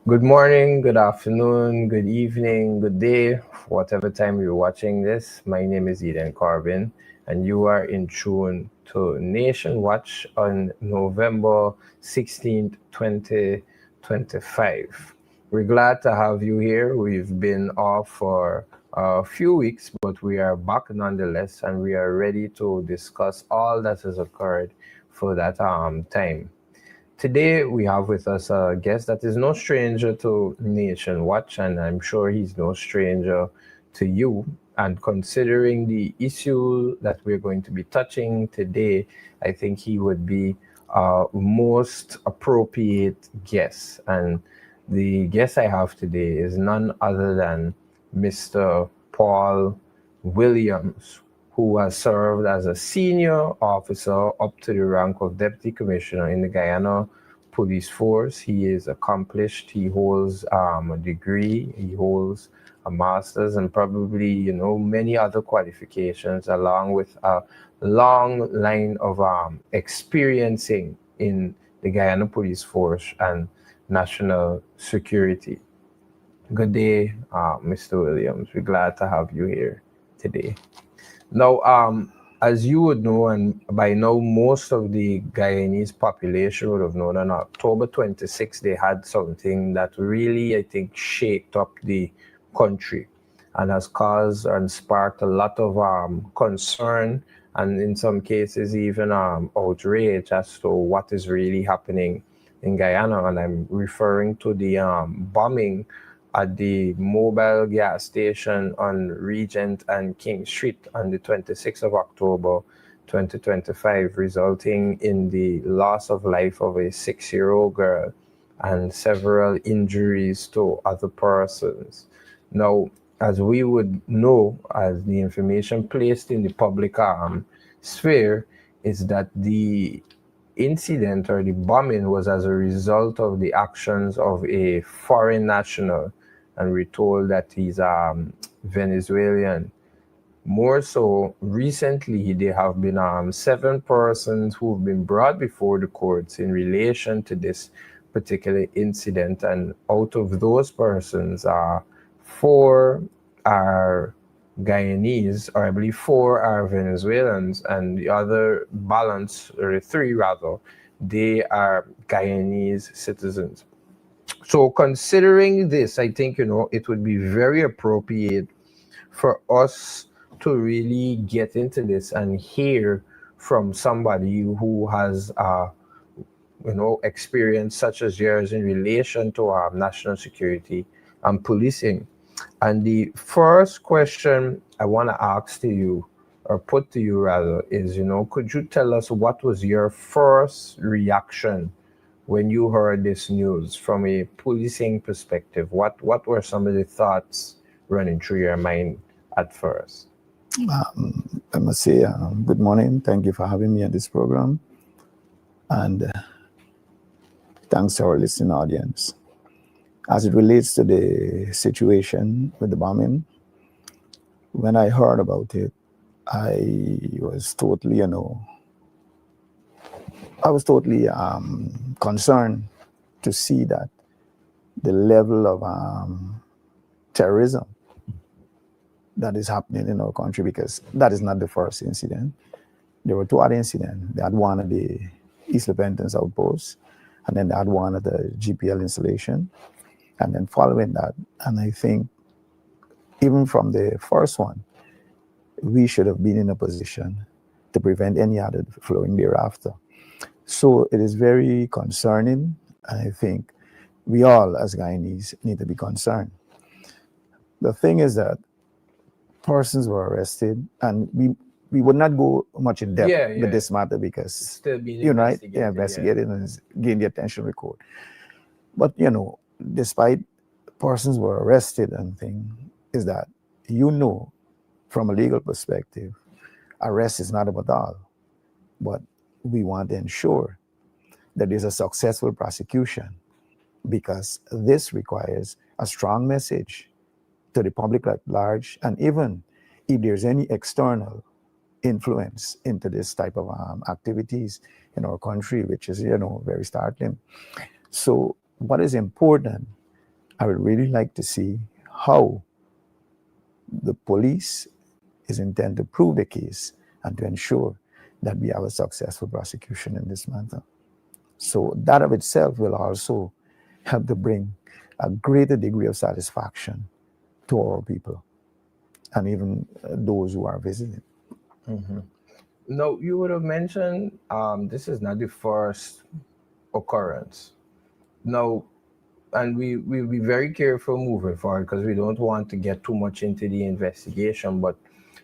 Good morning, good afternoon, good evening, good day, whatever time you're watching this. My name is Corbin, and you are in tune to Nation Watch on November 16th, 2025. We're glad to have you here. We've been off for a few weeks, but we are back nonetheless, and we are ready to discuss all that has occurred for that time. Today, we have with us a guest that is no stranger to Nation Watch, and I'm sure he's no stranger to you. And considering the issue that we're going to be touching today, I think he would be most appropriate guest. And the guest I have today is none other than Mr. Paul Williams, who has served as a senior officer up to the rank of deputy commissioner in the Guyana Police Force. He is accomplished. He holds a degree. He holds a master's and probably, many other qualifications, along with a long line of experiencing in the Guyana Police Force and national security. Good day, Mr. Williams. We're glad to have you here today. Now, as you would know, and by now most of the Guyanese population would have known, on October 26th, they had something that really, I think, shaked up the country and has caused and sparked a lot of concern and in some cases even outrage as to what is really happening in Guyana. And I'm referring to the bombing at the mobile gas station on Regent and King Street on the 26th of October 2025, resulting in the loss of life of a 6-year-old girl and several injuries to other persons. Now, as we would know, as the information placed in the public sphere, is that the incident or the bombing was as a result of the actions of a foreign national, and we're told that he's Venezuelan. More so, recently there have been 7 persons who've been brought before the courts in relation to this particular incident, and out of those persons, 4 are Guyanese, or I believe 4 are Venezuelans, and the other balance, or 3 rather, they are Guyanese citizens. So considering this, I think, it would be very appropriate for us to really get into this and hear from somebody who has, experience such as yours in relation to national security and policing. And the first question I want to ask to you, or put to you rather, is, could you tell us what was your first reaction when you heard this news from a policing perspective? What were some of the thoughts running through your mind at first? I must say, good morning. Thank you for having me on this program. And thanks to our listening audience. As it relates to the situation with the bombing, when I heard about it, I was totally, concerned to see that the level of terrorism that is happening in our country, because that is not the first incident. There were 2 other incidents. They had one at the East Repentance outpost, and then they had one at the GPL installation. And then following that, and I think even from the first one, we should have been in a position to prevent any other flowing thereafter. So it is very concerning, and I think we all as Guyanese need to be concerned. The thing is that persons were arrested, and we would not go much in depth with this matter because it's still being investigated and gain the attention of the court. But despite persons were arrested and thing, is that from a legal perspective, arrest is not about all, but we want to ensure that there's a successful prosecution, because this requires a strong message to the public at large, and even if there's any external influence into this type of activities in our country, which is very startling. So what is important, I would really like to see how the police is intended to prove the case and to ensure that we have a successful prosecution in this matter. So that of itself will also help to bring a greater degree of satisfaction to our people and even those who are visiting. Mm-hmm. No, you would have mentioned this is not the first occurrence. Now, and we'll be very careful moving forward because we don't want to get too much into the investigation. But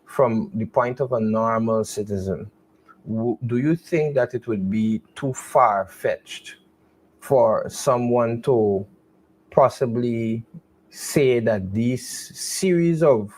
from the point of a normal citizen, do you think that it would be too far-fetched for someone to possibly say that these series of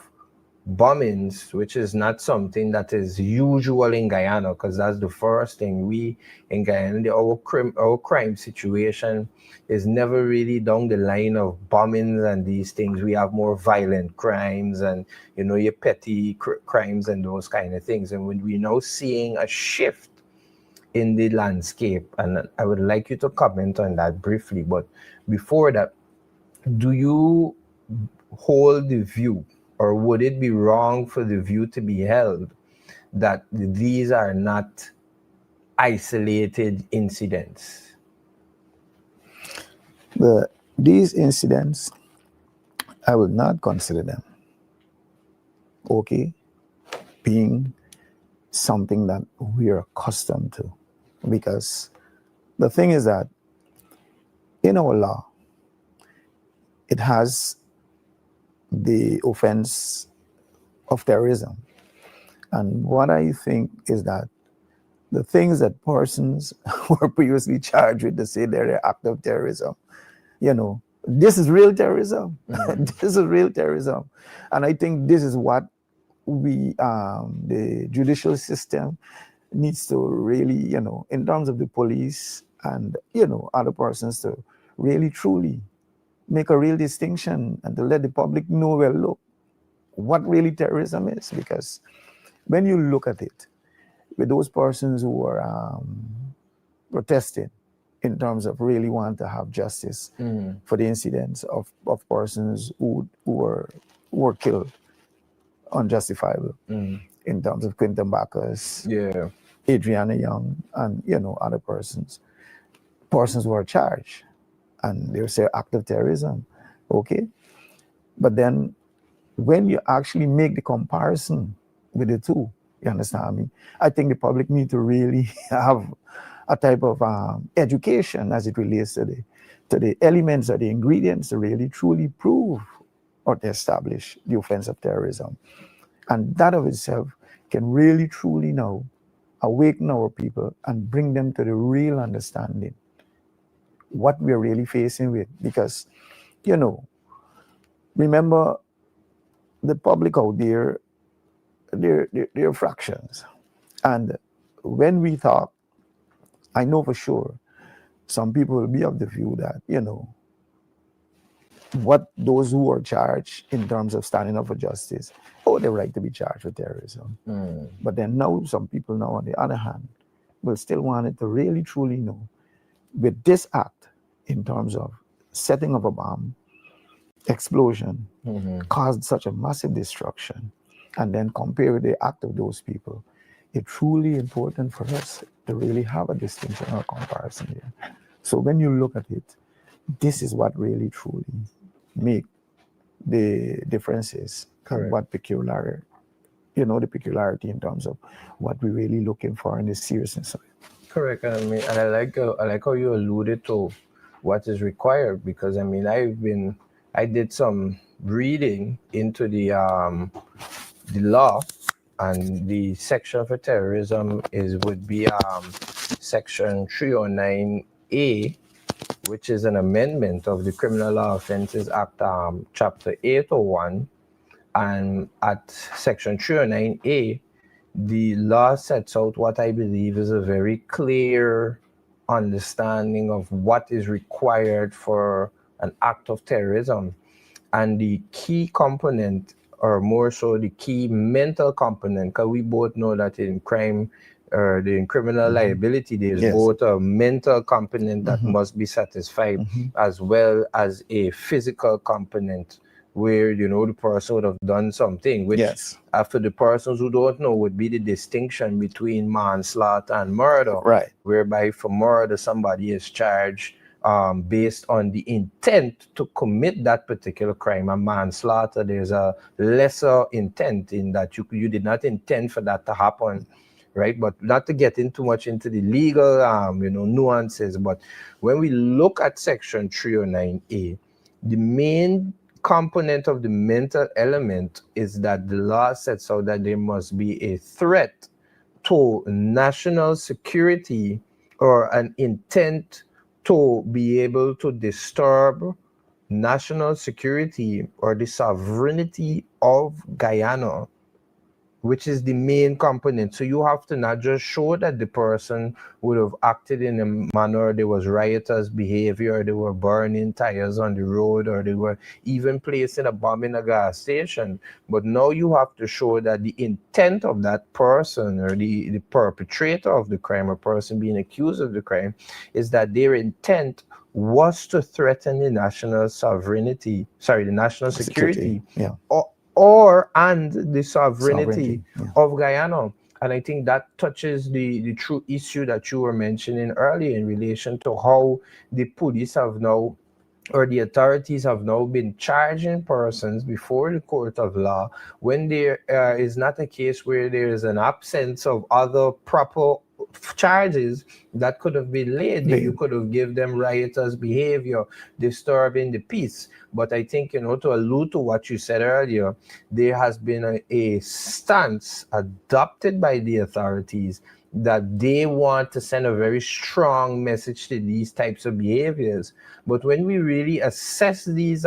bombings, which is not something that is usual in Guyana, because that's the first thing we in Guyana, our crime situation is never really down the line of bombings and these things. We have more violent crimes and your petty crimes and those kind of things. And when we're now seeing a shift in the landscape, and I would like you to comment on that briefly. But before that, do you hold the view, or would it be wrong for the view to be held that these are not isolated incidents? These incidents, I would not consider them being something that we are accustomed to, because the thing is that in our law, it has the offense of terrorism. And what I think is that the things that persons were previously charged with to say they're an act of terrorism, this is real terrorism. Mm-hmm. This is real terrorism. And I think this is what the judicial system needs to really, in terms of the police and, other persons, to really truly make a real distinction and to let the public know, well, look, what really terrorism is. Because when you look at it, with those persons who are protesting in terms of really want to have justice for the incidents of persons who were killed unjustifiable, in terms of Quinton Bacchus, Adriana Young, and other persons who are charged, and they say act of terrorism, but then when you actually make the comparison with the two, you understand me? I think the public need to really have a type of education as it relates to the elements or the ingredients to really truly prove or to establish the offense of terrorism. And that of itself can really truly now awaken our people and bring them to the real understanding what we're really facing with. Because, remember, the public out there, they're fractions. And when we talk, I know for sure some people will be of the view that, what those who are charged in terms of standing up for justice, they're right to be charged with terrorism. But then now some people now, on the other hand, will still want it to really truly know, with this act, in terms of setting of a bomb, explosion, caused such a massive destruction, and then compare with the act of those people, it's truly important for us to really have a distinction or comparison here. So when you look at it, this is what really truly make the differences. Correct. And what peculiar, the peculiarity in terms of what we're really looking for in the seriousness of it. Correct. And I like how you alluded to what is required, because I did some reading into the law, and the section for terrorism would be section 309A, which is an amendment of the Criminal Law Offences Act, chapter 801. And at section 309A, the law sets out what I believe is a very clear understanding of what is required for an act of terrorism. And the key component, or more so the key mental component, because we both know that in crime the criminal liability, there's Yes. both a mental component that must be satisfied as well as a physical component where, you know, the person would have done something, which Yes. after the persons who don't know would be the distinction between manslaughter and murder, Right. whereby for murder somebody is charged based on the intent to commit that particular crime. And manslaughter, there's a lesser intent in that you did not intend for that to happen, right? But not to get in too much into the legal nuances, but when we look at section 309A, the main component of the mental element is that the law sets out that there must be a threat to national security or an intent to be able to disturb national security or the sovereignty of Guyana, which is the main component. So you have to not just show that the person would have acted in a manner, there was riotous behavior, or they were burning tires on the road, or they were even placing a bomb in a gas station. But now you have to show that the intent of that person or the perpetrator of the crime or person being accused of the crime is that their intent was to threaten the national sovereignty, the national security, Yeah. and the sovereignty Yeah. of Guyana. And I think that touches the true issue that you were mentioning earlier in relation to how the police have now, or the authorities have now been charging persons before the court of law when there is not a case where there is an absence of other proper charges that could have been laid. You could have given them riotous behavior, disturbing the peace. But I think, to allude to what you said earlier, there has been a stance adopted by the authorities that they want to send a very strong message to these types of behaviors. But when we really assess these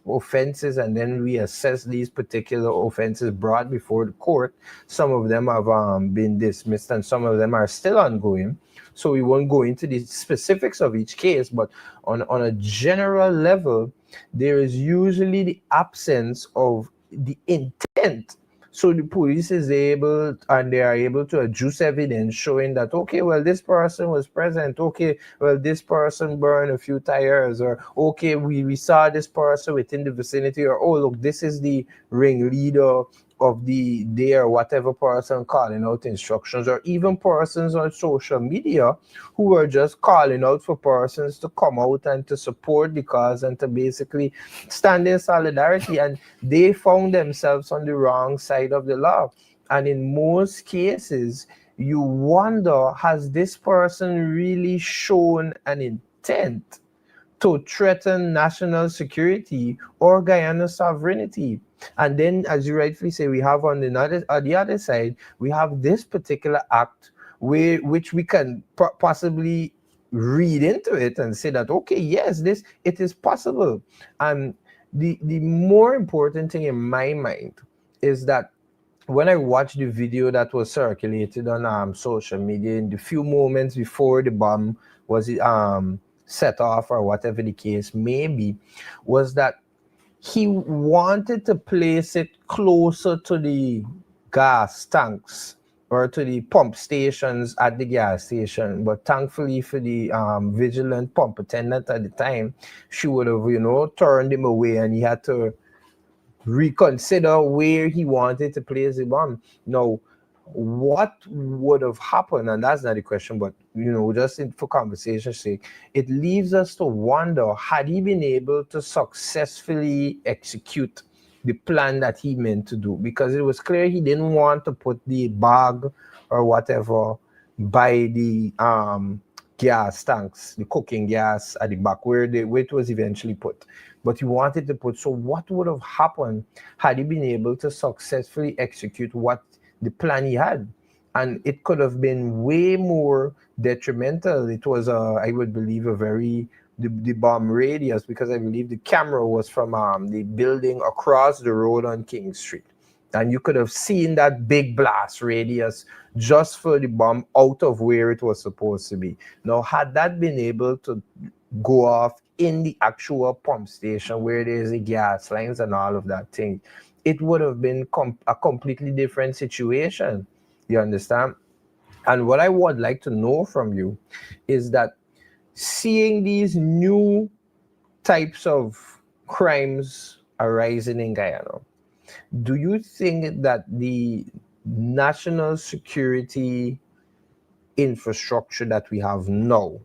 offenses, and then we assess these particular offenses brought before the court, some of them have been dismissed and some of them are still ongoing. So we won't go into the specifics of each case, but on a general level, there is usually the absence of the intent. So the police is able, and they are able to adduce evidence showing that, okay, well, this person was present. Okay, well, this person burned a few tires, or okay, we saw this person within the vicinity, or oh, look, this is the ringleader of the day, or whatever person calling out instructions, or even persons on social media who are just calling out for persons to come out and to support the cause and to basically stand in solidarity, and they found themselves on the wrong side of the law. And in most cases, you wonder, has this person really shown an intent to threaten national security or Guyana sovereignty? And then, as you rightfully say, we have on the other side, we have this particular act which we can possibly read into it and say that, okay, yes, it is possible. And the more important thing in my mind is that when I watched the video that was circulated on social media in the few moments before the bomb was set off, or whatever the case may be, was that he wanted to place it closer to the gas tanks or to the pump stations at the gas station. But thankfully for the vigilant pump attendant at the time, she would have, turned him away, and he had to reconsider where he wanted to place the bomb. Now, what would have happened, and that's not the question, but just for conversation's sake, it leaves us to wonder, had he been able to successfully execute the plan that he meant to do? Because it was clear he didn't want to put the bag or whatever by the gas tanks, the cooking gas at the back where it was eventually put. But he wanted to put. So what would have happened had he been able to successfully execute what the plan he had? And it could have been way more detrimental. It was, I would believe, the bomb radius, because I believe the camera was from the building across the road on King Street. And you could have seen that big blast radius just for the bomb out of where it was supposed to be. Now, had that been able to go off in the actual pump station where there's the gas lines and all of that thing, it would have been a completely different situation. You understand? And what I would like to know from you is that seeing these new types of crimes arising in Guyana, do you think that the national security infrastructure that we have now,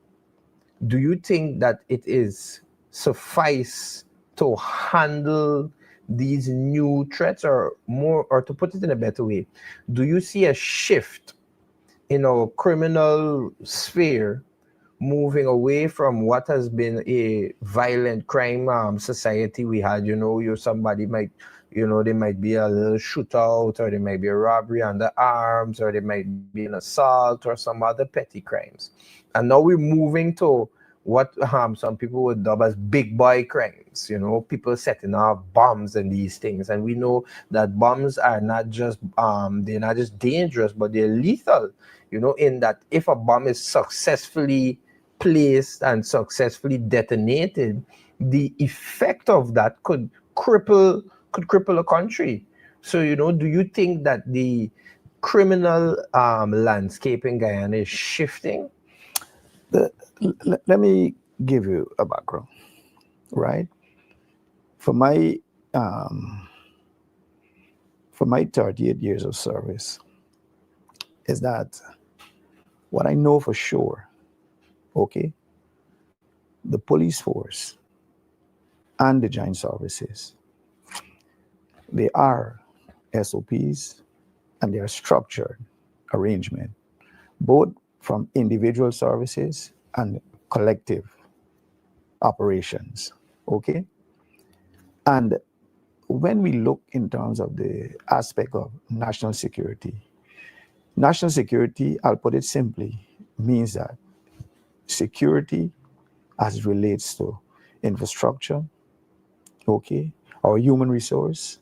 do you think that it is suffice to handle these new threats, or more, or to put it in a better way, do you see a shift in our criminal sphere moving away from what has been a violent crime society we had? Somebody might, there might be a little shootout, or there might be a robbery under arms, or there might be an assault or some other petty crimes. And now we're moving to what some people would dub as big boy crimes, people setting off bombs and these things. And we know that bombs are not just they're not just dangerous, but they're lethal, in that if a bomb is successfully placed and successfully detonated, the effect of that could cripple a country. So, do you think that the criminal landscape in Guyana is shifting? Let me give you a background, right? For my 38 years of service, is that what I know for sure, okay? The police force and the joint services, they are SOPs and they are structured arrangement, both from individual services and collective operations, okay? And when we look in terms of the aspect of national security, I'll put it simply, means that security as it relates to infrastructure, okay, our human resource,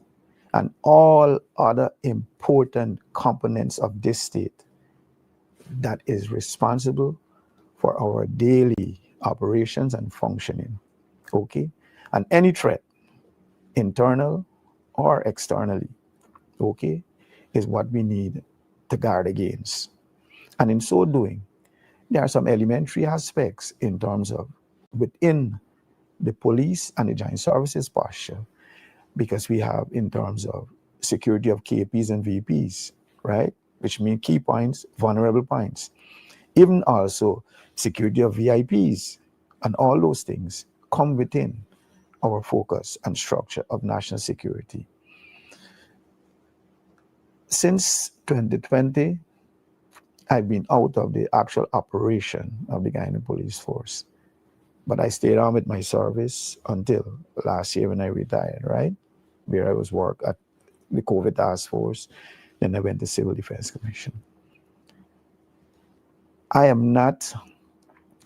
and all other important components of this state that is responsible for our daily operations and functioning, okay? And any threat, internal or externally, okay, is what we need to guard against. And in so doing, there are some elementary aspects in terms of within the police and the joint services posture, because we have in terms of security of KPs and VPs, right? Which mean key points, vulnerable points. Even also security of VIPs, and all those things come within our focus and structure of national security. Since 2020, I've been out of the actual operation of the Guyana Police Force, but I stayed on with my service until last year when I retired, right? Where I was work at the COVID task force, then I went to Civil Defense Commission. I am not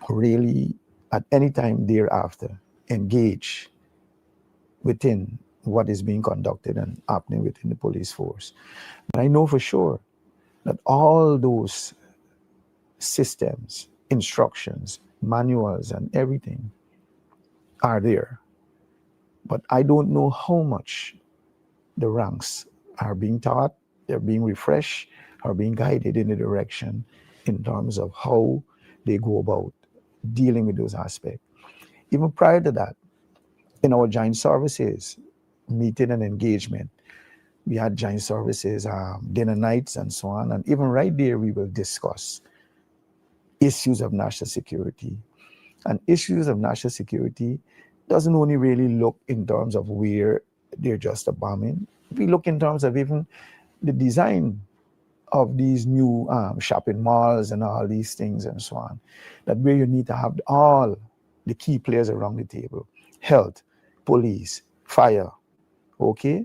really at any time thereafter engaged within what is being conducted and happening within the police force. But I know for sure that all those systems, instructions, manuals, and everything are there. But I don't know how much the ranks are being taught, they're being refreshed, are being guided in the direction in terms of how they go about dealing with those aspects. Even prior to that, in our joint services, meeting and engagement, we had joint services, dinner nights and so on. And even right there, we will discuss issues of national security. And issues of national security doesn't only really look in terms of where they're just a bombing. We look in terms of even the design of these new shopping malls and all these things and so on. That where you need to have all the key players around the table: health, police, fire, okay?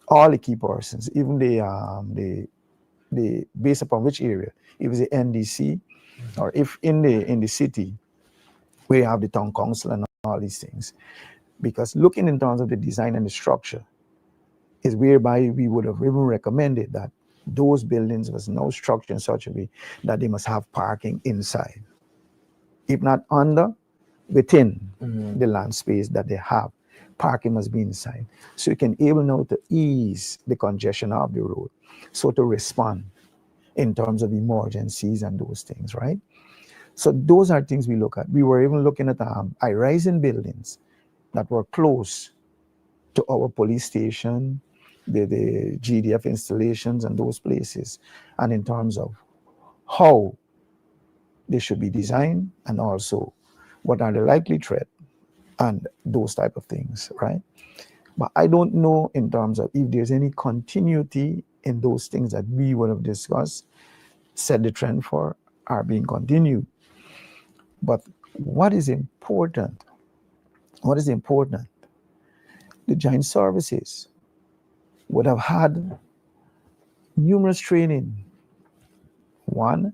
All the key persons, even the based upon which area, if it's the NDC, or if in the city, we have the town council and all these things. Because looking in terms of the design and the structure is whereby we would have even recommended that those buildings was now structured in such a way that they must have parking inside. If not under, within the land space that they have, parking must be inside. So you can able now to ease the congestion of the road. So to respond in terms of emergencies and those things, right? So those are things we look at. We were even looking at high-rising buildings that were close to our police station, the GDF installations and those places, and in terms of how they should be designed and also what are the likely threat and those type of things, right? But I don't know in terms of if there's any continuity in those things that we would have discussed, set the trend for, are being continued. But what is important? What is important? The joint services would have had numerous training. One,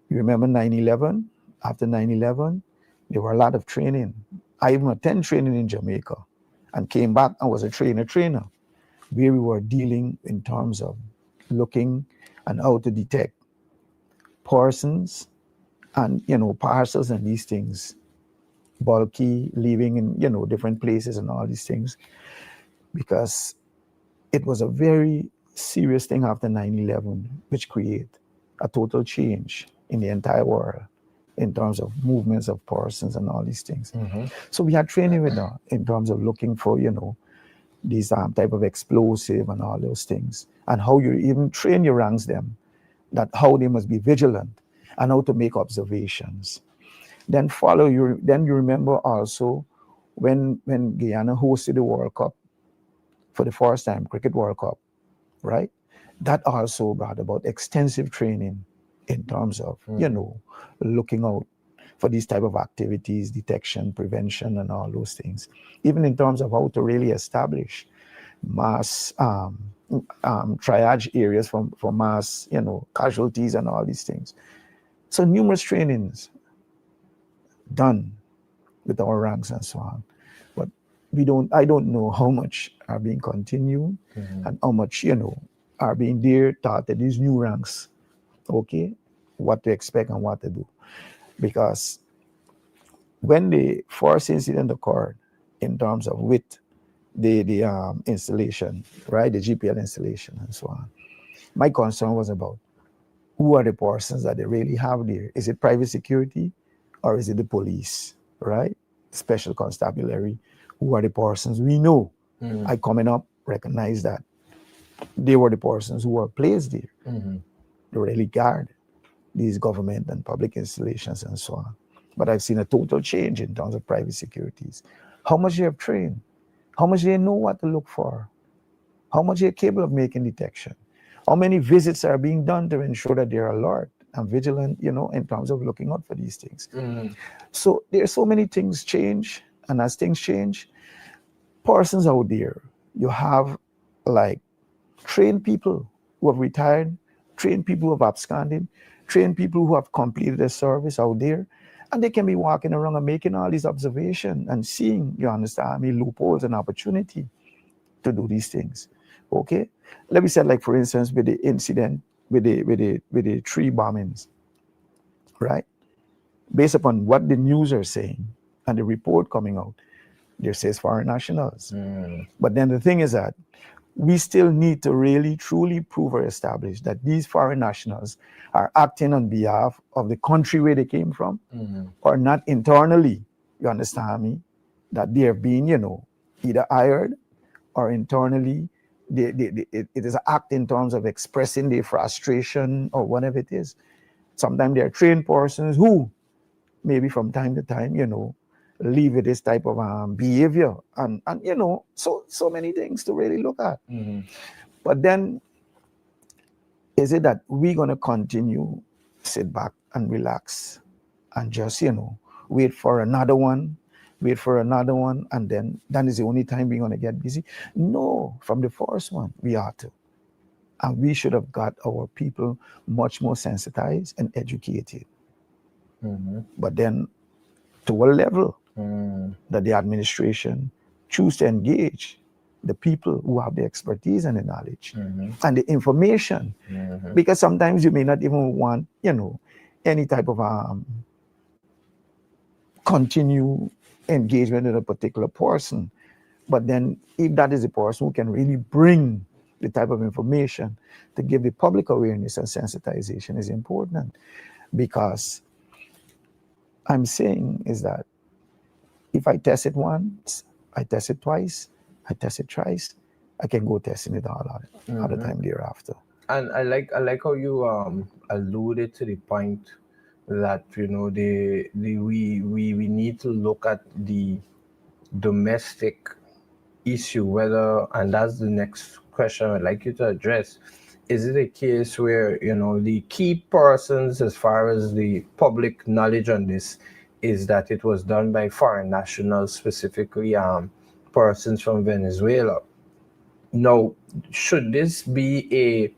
you remember 9/11? After 9/11, there were a lot of training. I even attended training in Jamaica and came back and was a trainer, where we were dealing in terms of looking and how to detect persons and, parcels and these things, bulky, living in, different places and all these things, because it was a very serious thing after 9/11, which created a total change in the entire world in terms of movements of persons and all these things. So we had training with them in terms of looking for, these type of explosive and all those things, and how you even train your ranks them, that how they must be vigilant and how to make observations. Then you remember also when Guyana hosted the World Cup for the first time, Cricket World Cup, right? That also brought about extensive training in terms of, looking out for these type of activities, detection, prevention, and all those things. Even in terms of how to really establish mass triage areas for mass, casualties and all these things. So numerous trainings done with our ranks and so on. But I don't know how much are being continued and how much, are being there taught at these new ranks, okay, what to expect and what to do. Because when the first incident occurred in terms of with the installation, right, the GPL installation and so on, my concern was about who are the persons that they really have there. Is it private security or is it the police, right? Special constabulary. Who are the persons we know? I coming up recognize that they were the persons who were placed there. They really guard these government and public installations and so on. But I've seen a total change in terms of private securities. How much they have trained, how much they know what to look for, how much they're capable of making detection, how many visits are being done to ensure that they're alert and vigilant, in terms of looking out for these things. So there are so many things change, and as things change, persons out there, you have like trained people who have retired, trained people who have absconded, trained people who have completed their service out there, and they can be walking around and making all these observations and seeing, you understand me, loopholes and opportunity to do these things. Okay, let me say, like for instance, with the incident with the 3 bombings, right? Based upon what the news are saying and the report coming out, there says foreign nationals. But then the thing is that we still need to really truly prove or establish that these foreign nationals are acting on behalf of the country where they came from, or not internally, you understand me, that they are being, either hired or internally it is an act in terms of expressing their frustration or whatever it is. Sometimes they are trained persons who maybe from time to time, live with this type of behavior and so many things to really look at. But then is it that we're going to continue sit back and relax and just wait for another one, and then that is the only time we're going to get busy? No, from the first one we are to, and we should have got our people much more sensitized and educated. But then to a level that the administration choose to engage the people who have the expertise and the knowledge and the information, because sometimes you may not even want any type of continue engagement with a particular person, but then if that is a person who can really bring the type of information to give the public awareness and sensitization is important, because I'm saying is that if I test it once, I test it twice, I test it thrice, I can go testing it all the time thereafter. And I like how you alluded to the point that we need to look at the domestic issue, whether, and that's the next question I'd like you to address. Is it a case where the key persons, as far as the public knowledge on this, is that it was done by foreign nationals, specifically persons from Venezuela? Now, should this be a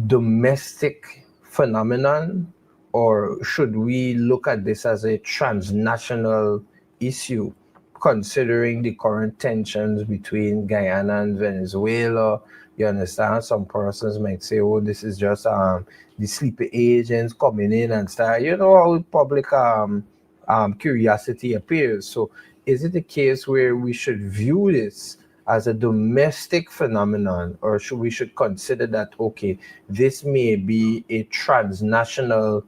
domestic phenomenon, or should we look at this as a transnational issue, considering the current tensions between Guyana and Venezuela? You understand, some persons might say, oh, this is just the sleeper agents coming in and start, how public curiosity appears. So is it a case where we should view this as a domestic phenomenon, or should we consider that, okay, this may be a transnational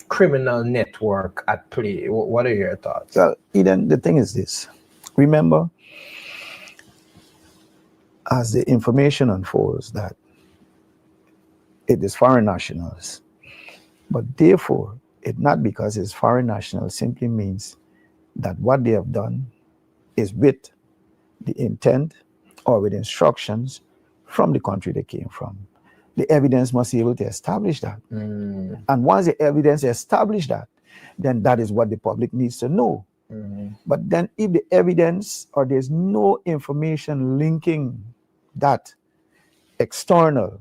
criminal network at play? What are your thoughts? Well, Eden, the thing is this. Remember, as the information unfolds, that it is foreign nationals, but therefore, it not because it's foreign nationals simply means that what they have done is with the intent or with instructions from the country they came from. The evidence must be able to establish that. And once the evidence establishes that, then that is what the public needs to know. But then if the evidence, or there's no information linking that external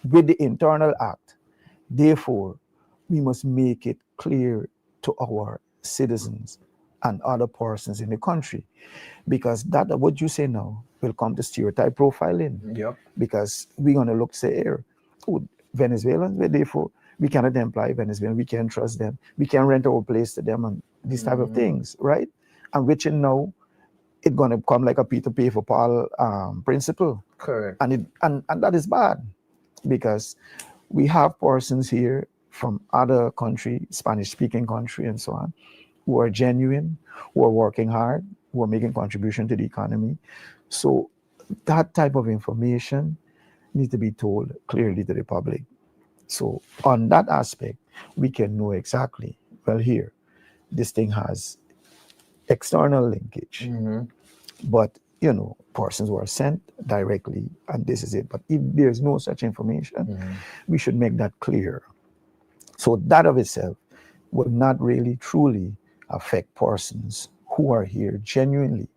with the internal act, therefore, we must make it clear to our citizens and other persons in the country, because that what you say now will come to stereotype profiling. Yep. Because we're going to look, say, here, oh, Venezuelans, therefore we cannot employ Venezuelans, we can't trust them, we can rent our place to them, and these type of things, right? And which now it's going to come like a Peter pay for Paul principle. Correct. And that is bad, because we have persons here from other country, Spanish-speaking country and so on, who are genuine, who are working hard, who are making contribution to the economy. So that type of information needs to be told clearly to the public. So on that aspect, we can know exactly, well, here, this thing has external linkage, but persons were sent directly, and this is it. But if there's no such information, we should make that clear. So that of itself would not really truly affect persons who are here genuinely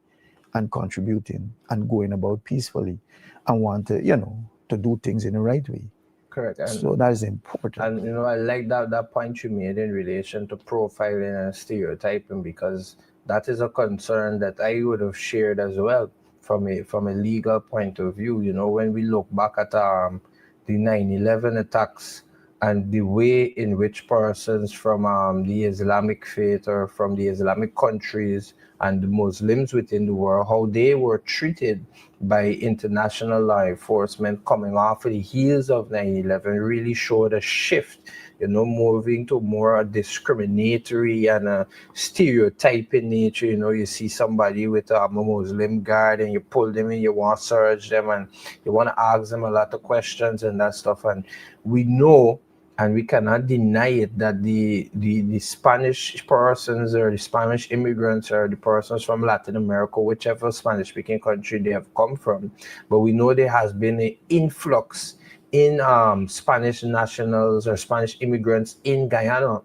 and contributing and going about peacefully and want to, to do things in the right way. Correct. And so that is important. And I like that point you made in relation to profiling and stereotyping, because that is a concern that I would have shared as well from a legal point of view. When we look back at the 9/11 attacks and the way in which persons from the Islamic faith or from the Islamic countries and the Muslims within the world, how they were treated by international law enforcement coming off of the heels of 9/11 really showed a shift, moving to more discriminatory and a stereotyping nature. You see somebody with a Muslim guard and you pull them in, you want to search them and you want to ask them a lot of questions and that stuff. And we know, and we cannot deny it, that the Spanish persons or the Spanish immigrants or the persons from Latin America, whichever Spanish-speaking country they have come from, but we know there has been an influx in Spanish nationals or Spanish immigrants in Guyana.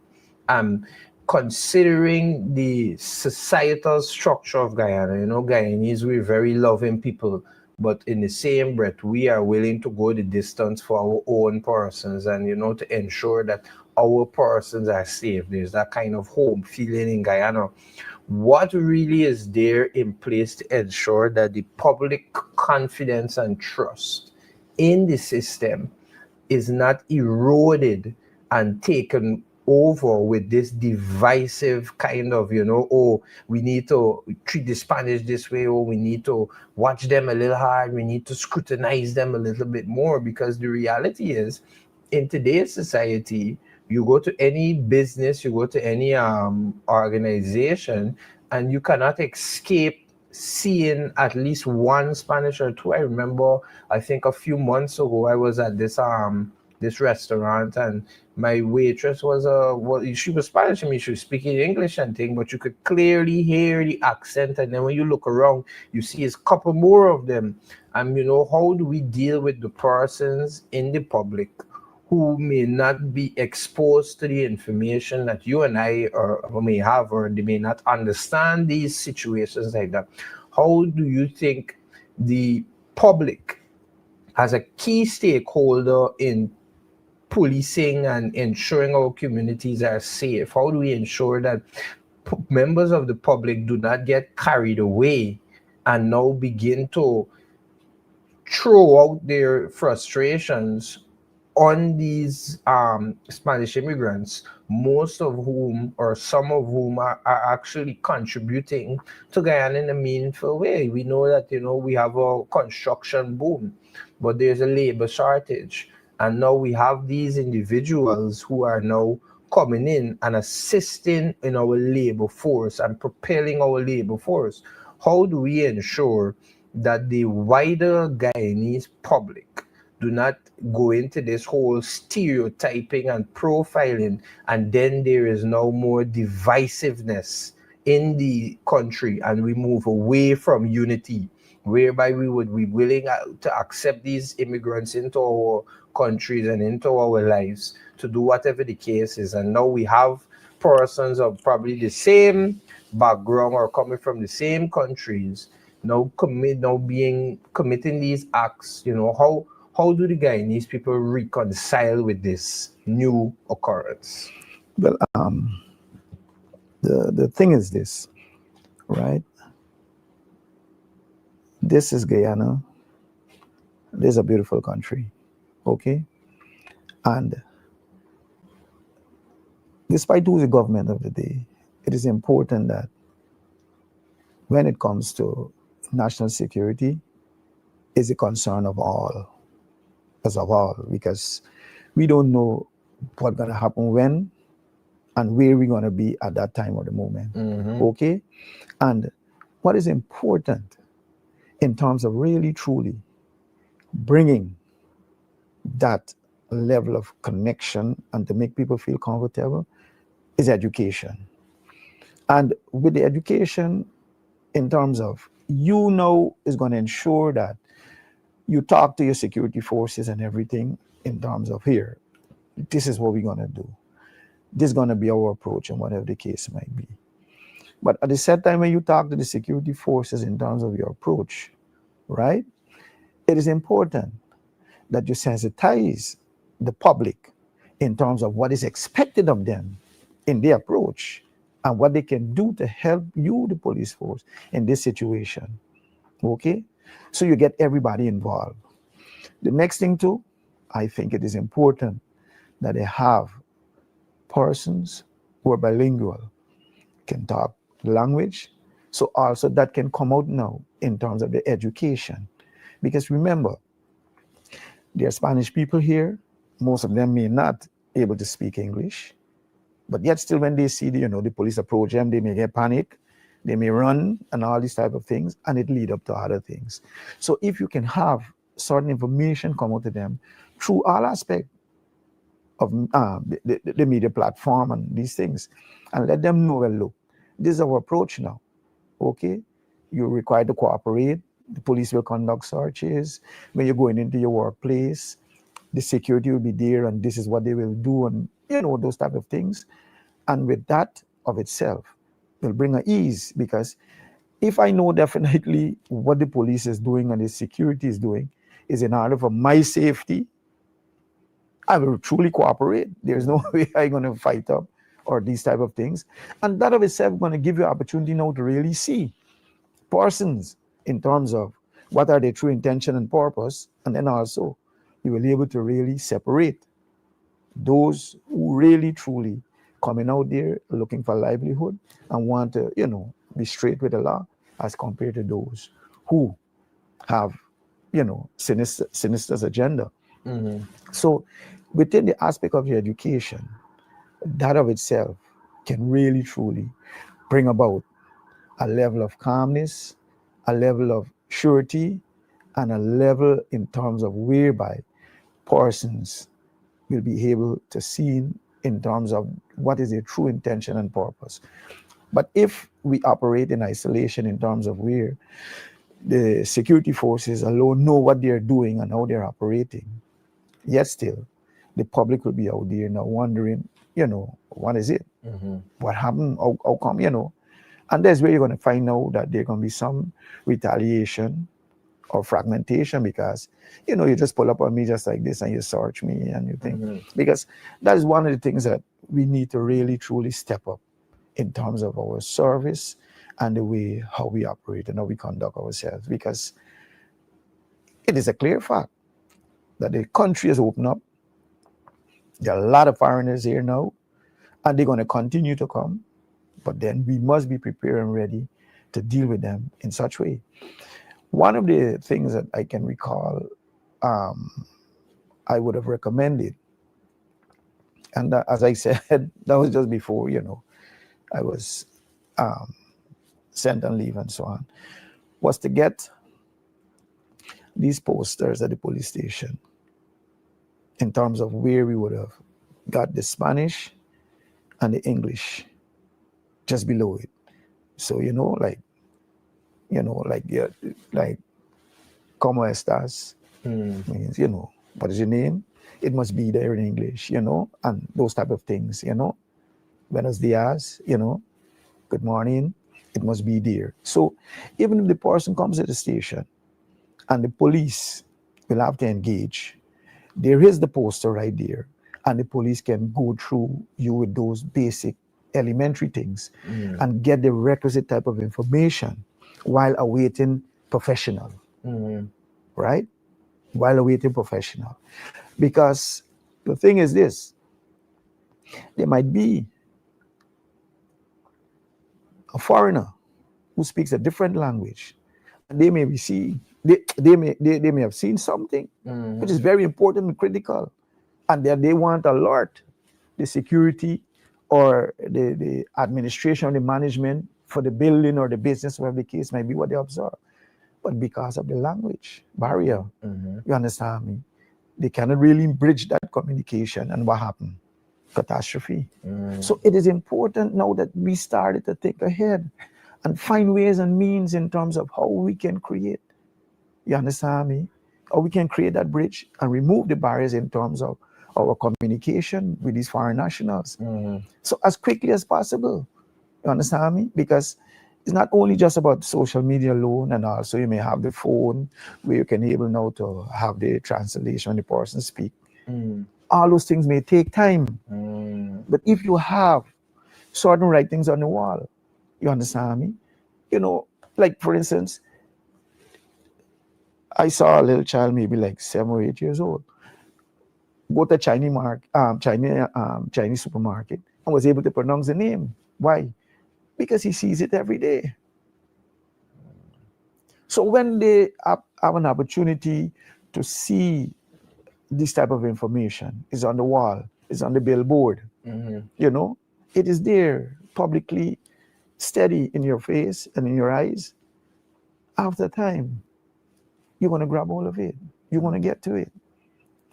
Considering the societal structure of Guyana, Guyanese, we're very loving people, but in the same breath, we are willing to go the distance for our own persons and, to ensure that our persons are safe. There's that kind of home feeling in Guyana. What really is there in place to ensure that the public confidence and trust in the system is not eroded and taken over with this divisive kind of, oh, we need to treat the Spanish this way, or we need to watch them a little hard, we need to scrutinize them a little bit more, because the reality is, in today's society, you go to any business, you go to any organization, and you cannot escape seeing at least one Spanish or two. I remember, I think a few months ago, I was at this restaurant, and my waitress she was Spanish. I mean, she was speaking English and thing, but you could clearly hear the accent. And then when you look around, you see a couple more of them. And how do we deal with the persons in the public who may not be exposed to the information that you and I may have, or they may not understand these situations like that? How do you think the public, as a key stakeholder in policing and ensuring our communities are safe, how do we ensure that members of the public do not get carried away and now begin to throw out their frustrations on these Spanish immigrants, most of whom, or some of whom, are actually contributing to Guyana in a meaningful way? We know that, we have a construction boom, but there's a labor shortage. And now we have these individuals who are now coming in and assisting in our labor force and propelling our labor force. How do we ensure that the wider Guyanese public do not go into this whole stereotyping and profiling, and then there is now more divisiveness in the country, and we move away from unity, whereby we would be willing to accept these immigrants into our countries and into our lives to do whatever the case is. And now we have persons of probably the same background or coming from the same countries now committing these acts. How do the Guyanese people reconcile with this new occurrence? Well, the thing is this, right? This is Guyana. This is a beautiful country, okay? And despite who the government of the day, it is important that when it comes to national security, is a concern of all, because we don't know what's going to happen when and where we're going to be at that time or the moment, okay? And what is important in terms of really, truly bringing that level of connection and to make people feel comfortable is education. And with the education, in terms of, is going to ensure that you talk to your security forces and everything in terms of, here, this is what we're going to do. This is going to be our approach, and whatever the case might be. But at the same time, when you talk to the security forces in terms of your approach, right, it is important that you sensitize the public in terms of what is expected of them in their approach and what they can do to help you, the police force, in this situation, okay? So you get everybody involved. The next thing too, I think it is important that they have persons who are bilingual, can talk the language, so also that can come out now in terms of the education. Because remember, there are Spanish people here, most of them may not be able to speak English, but yet still when they see the police approach them, they may get panic, they may run and all these type of things, and it lead up to other things. So if you can have certain information come out to them through all aspects of the media platform and these things, and let them know, well, look, this is our approach now, okay? You're required to cooperate. The police will conduct searches. When you're going into your workplace, the security will be there, and this is what they will do, and those type of things. And with that of itself, will bring an ease, because if I know definitely what the police is doing and the security is doing is in order for my safety, I will truly cooperate. There's no way I'm going to fight up or these type of things. And that of itself going to give you opportunity now to really see persons in terms of what are their true intention and purpose. And then also you will be able to really separate those who really truly coming out there looking for livelihood and want to, be straight with the law as compared to those who have, sinister agenda. So within the aspect of your education, that of itself can really truly bring about a level of calmness, a level of surety, and a level in terms of whereby persons will be able to see in terms of what is their true intention and purpose. But if we operate in isolation in terms of where the security forces alone know what they're doing and how they're operating, yet still, the public will be out there now wondering, what is it? What happened? How come, And that's where you're going to find out that there's going to be some retaliation or fragmentation because, you just pull up on me just like this and you search me and you think. Because that is one of the things that we need to really, truly step up in terms of our service and the way how we operate and how we conduct ourselves. Because it is a clear fact that the country has opened up. There are a lot of foreigners here now, and they're going to continue to come. But then we must be prepared and ready to deal with them in such a way. One of the things that I can recall, I would have recommended, and as I said, that was just before, I was sent on leave and so on, was to get these posters at the police station in terms of where we would have got the Spanish and the English just below it. So, like, ¿Cómo estás? Means, what is your name? It must be there in English, and those type of things, Buenos dias, good morning, it must be there. So even if the person comes to the station and the police will have to engage, there is the poster right there, and the police can go through you with those basic elementary things and get the requisite type of information while awaiting professional, right? While awaiting professional. Because the thing is this, there might be a foreigner who speaks a different language, and they may may have seen something which is very important and critical, and that they want to alert the security or the administration or the management for the building or the business, whatever the case might be, what they observe. But because of the language barrier, you understand me, they cannot really bridge that communication. And what happened? Catastrophe. So it is important now that we started to think ahead and find ways and means in terms of how we can create, you understand me, how we can create that bridge and remove the barriers in terms of our communication with these foreign nationals. So as quickly as possible, you understand me? Because it's not only just about social media alone, and also you may have the phone where you can able now to have the translation when the person speak. All those things may take time. But if you have certain writings on the wall, you understand me? Like for instance, I saw a little child, maybe like 7 or 8 years old, go to Chinese supermarket and was able to pronounce the name. Why? Because he sees it every day. So when they have an opportunity to see this type of information, is on the wall, is on the billboard, it is there publicly, steady in your face and in your eyes. After time, you're going to grab hold of it. You're going to get to it.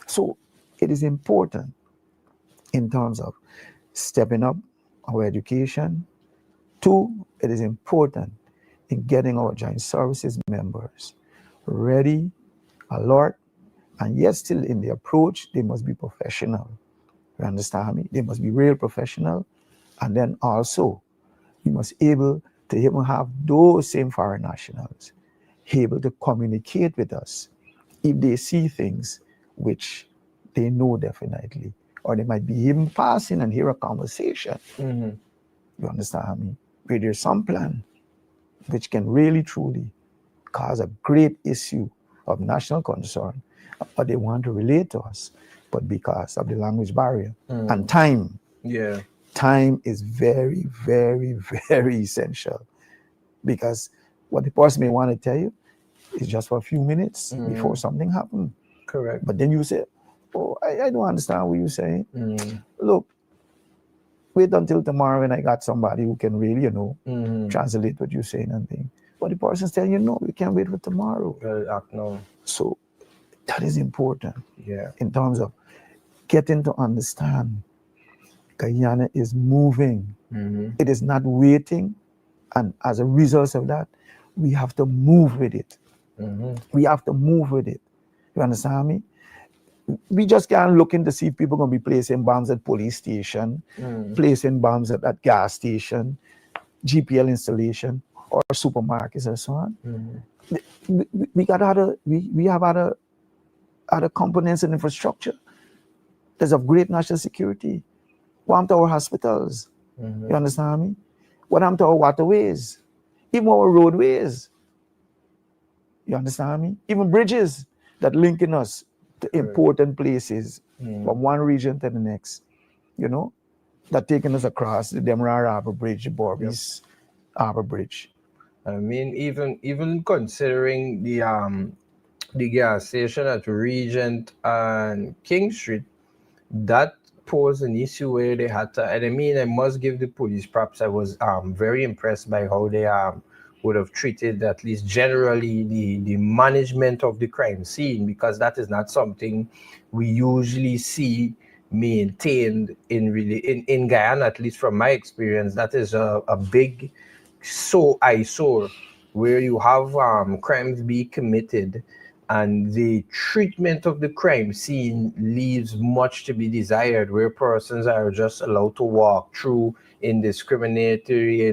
So it is important in terms of stepping up our education. 2, it is important in getting our joint services members ready, alert, and yet still in the approach, they must be professional. You understand me? They must be real professional. And then also, you must able to even have those same foreign nationals able to communicate with us if they see things which they know definitely, or they might be even passing and hear a conversation. You understand me? Where there's some plan which can really truly cause a great issue of national concern, but they want to relate to us, but because of the language barrier and time time is very, very, very essential, because what the person may want to tell you is just for a few minutes before something happens. Correct. But then you say, oh, I don't understand what you're saying. Mm. Look, wait until tomorrow when I got somebody who can really, translate what you're saying and things. But the person's telling you, no, you can't wait for tomorrow. Well, act now. So that is important Yeah. in terms of getting to understand Guyana is moving. It is not waiting. And as a result of that, we have to move with it. We have to move with it. You understand me? We just can't look in to see if people are going to be placing bombs at police station, placing bombs at gas station, GPL installation, or supermarkets and so on. We got we have other components and infrastructure that's of great national security. What happened to our hospitals? You understand me? What happened to our waterways? Even our roadways. You understand me? Even bridges that linking us to important places from one region to the next. You know, that taking us across the Demerara Harbour Bridge, the Borbis Harbour Bridge. I mean, even considering the gas station at Regent and King Street, that posed an issue where they had to. And I mean, I must give the police props. I was very impressed by how they would have treated, at least generally, the management of the crime scene, because that is not something we usually see maintained in Guyana, at least from my experience. That is a big eyesore where you have crimes be committed and the treatment of the crime scene leaves much to be desired, where persons are just allowed to walk through indiscriminatory,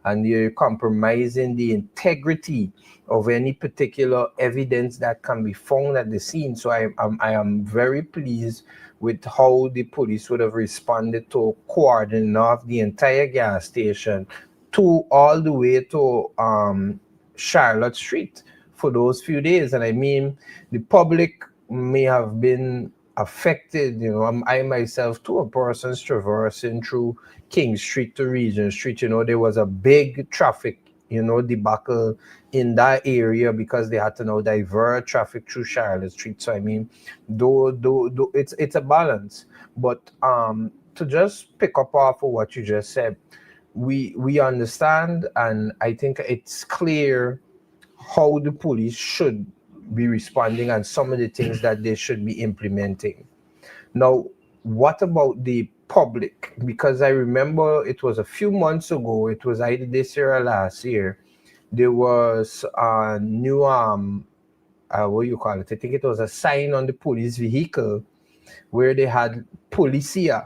and you're compromising the integrity of any particular evidence that can be found at the scene. So I am very pleased with how the police would have responded to cordoning off the entire gas station to all the way to Charlotte Street for those few days. And I mean, the public may have been affected. I myself too, a person's traversing through King Street to Regent Street. There was a big traffic, debacle in that area because they had to now divert traffic through Charlotte Street. So I mean, though it's a balance. But to just pick up off of what you just said, we understand, and I think it's clear how the police should be responding and some of the things that they should be implementing. Now, what about the public? Because I remember it was a few months ago, it was either this year or last year, there was a new, what do you call it? I think it was a sign on the police vehicle where they had Policia,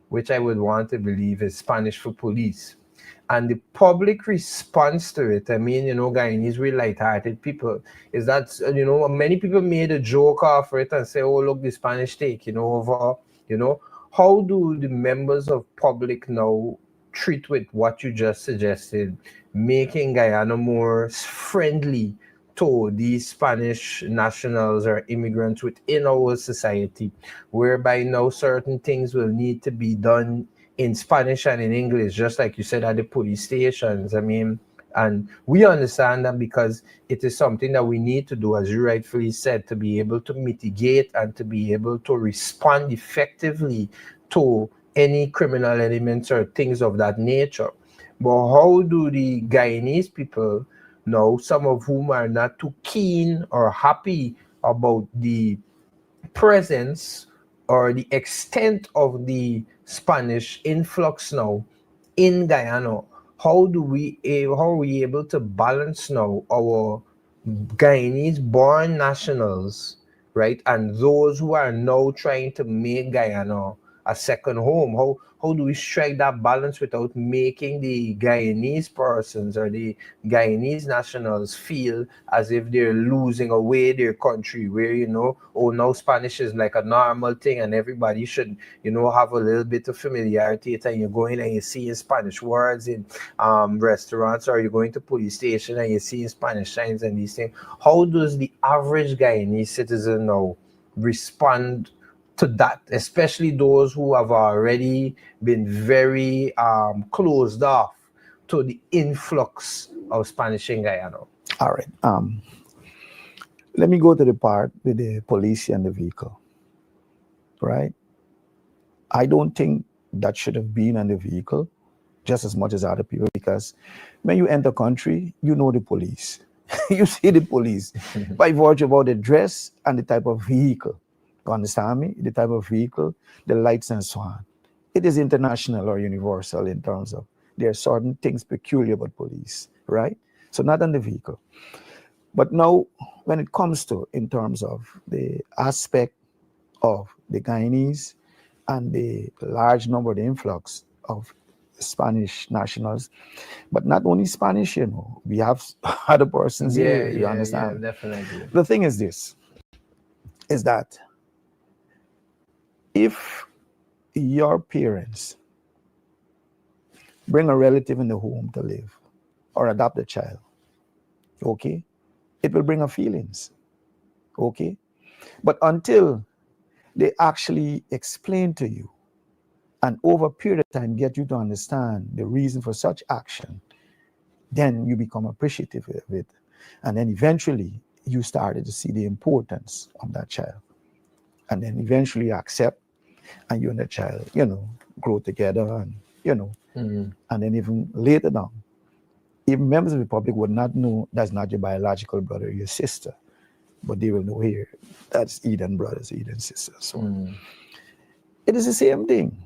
which I would want to believe is Spanish for police. And the public response to it, I mean, Guyanese, we're light-hearted people, is that, many people made a joke off it and say, oh, look, the Spanish take, over, How do the members of public now treat with what you just suggested, making Guyana more friendly to these Spanish nationals or immigrants within our society, whereby now certain things will need to be done in Spanish and in English, just like you said at the police stations. I mean, and we understand that because it is something that we need to do, as you rightfully said, to be able to mitigate and to be able to respond effectively to any criminal elements or things of that nature. But how do the Guyanese people now, some of whom are not too keen or happy about the presence or the extent of the Spanish influx now in Guyana, how are we able to balance now our Guyanese born nationals, right, and those who are now trying to make Guyana a second home? How do we strike that balance without making the Guyanese persons or the Guyanese nationals feel as if they're losing away their country, where, now Spanish is like a normal thing and everybody should, have a little bit of familiarity with it, and you're going and you're seeing Spanish words in restaurants, or you're going to police station and you're seeing Spanish signs and these things. How does the average Guyanese citizen now respond to that, especially those who have already been very closed off to the influx of Spanish in Guyana? All right. Let me go to the part with the police and the vehicle. Right? I don't think that should have been on the vehicle just as much as other people, because when you enter country, you know the police. You see the police by virtue about the dress and the type of vehicle. You understand me? The type of vehicle, the lights and so on. It is international or universal in terms of there are certain things peculiar about police, right? So not on the vehicle. But now, when it comes to in terms of the aspect of the Guyanese and the large number, the influx of Spanish nationals, but not only Spanish, we have other persons here, you understand? Yeah, definitely. The thing is this, is that if your parents bring a relative in the home to live or adopt a child, okay, it will bring up feelings, okay? But until they actually explain to you and over a period of time get you to understand the reason for such action, then you become appreciative of it. And then eventually you started to see the importance of that child. And then eventually you accept, and you and the child, grow together, and, and then even later on, even members of the public would not know that's not your biological brother or your sister, but they will know here, that's Eden brothers, Eden sisters. So it is the same thing.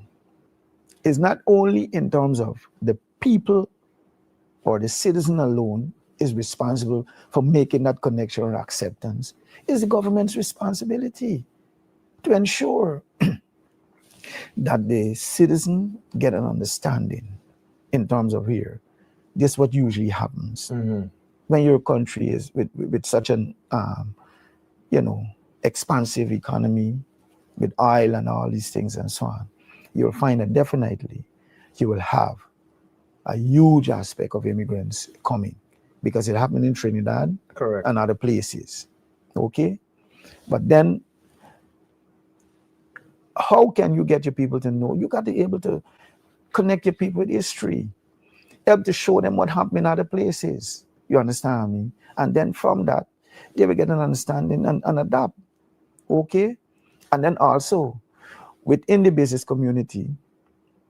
It's not only in terms of the people or the citizen alone is responsible for making that connection or acceptance. It's the government's responsibility to ensure that the citizen get an understanding in terms of here. This is what usually happens when your country is with such an expansive economy with oil and all these things and so on. You'll find that definitely you will have a huge aspect of immigrants coming, because it happened in Trinidad Correct. and other places. Okay? But then, how can you get your people to know? You got to be able to connect your people with history, help to show them what happened in other places. You understand me? And then from that, they will get an understanding and adapt. Okay? And then also, within the business community,